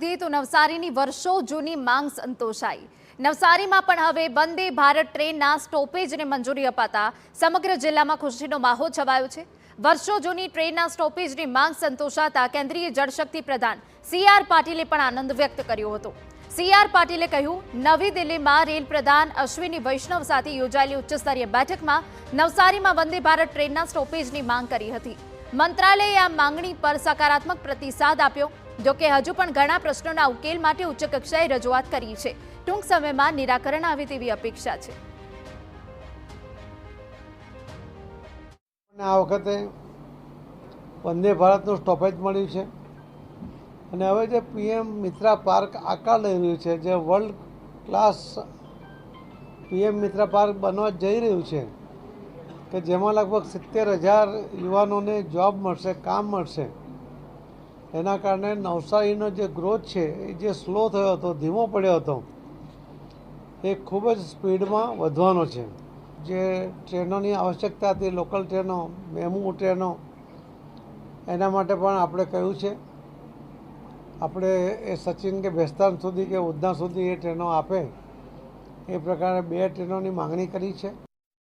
વધીએ તો નવસારીની વર્ષો જૂની માંગ સંતોષાઈ। નવસારીમાં પણ હવે વંદે ભારત ટ્રેનના સ્ટોપેજને મંજૂરી અપાતા સમગ્ર જિલ્લામાં ખુશીનો માહોલ છવાયો છે। વર્ષો જૂની ટ્રેનના સ્ટોપેજની માંગ સંતોષાતા કેન્દ્રીય જળશક્તિ પ્રધાન સી.આર. પાટીલે પણ આનંદ વ્યક્ત કર્યો હતો। સી.આર. પાટીલે કહ્યું, નવી દિલ્હીમાં રેલ પ્રધાન અશ્વિની વૈષ્ણવ સાથે યોજાયેલી ઉચ્ચસ્તરીય બેઠકમાં નવસારીમાં વંદે ભારત ટ્રેનના સ્ટોપેજની માંગ કરી હતી। મંત્રાલયે આ માંગણી પર સકારાત્મક પ્રતિસાદ આપ્યો। જોકે હજુ પણ ઘણા પ્રશ્નોના ઉકેલ માટે ઉચ્ચ કક્ષાએ રજૂઆત કરી છે। ટૂંક સમયમાં નિરાકરણ આવે તેવી અપેક્ષા છે। આ વખતે વંદે ભારતનું સ્ટોપેજ મળ્યું છે અને હવે જે પીએમ મિત્રા પાર્ક આકાર લઈ રહ્યું છે, જે world class PM Mitra park બનવા જઈ રહ્યું છે કે જેમાં લગભગ 70,000 યુવાનોને જોબ મળશે, કામ મળશે। એના કારણે નવસારીનો જે ગ્રોથ છે એ જે સ્લો થયો હતો, ધીમો પડ્યો હતો, એ ખૂબ જ સ્પીડમાં વધવાનો છે। જે ટ્રેનોની આવશ્યકતા હતી, લોકલ ટ્રેનો, મેમુ ટ્રેનો, એના માટે પણ આપણે કહ્યું છે આપણે એ સચિન કે ભેસ્તાન સુધી કે ઉધના સુધી એ ટ્રેનો આપે એ પ્રકારે 2 ટ્રેનોની માંગણી કરી છે।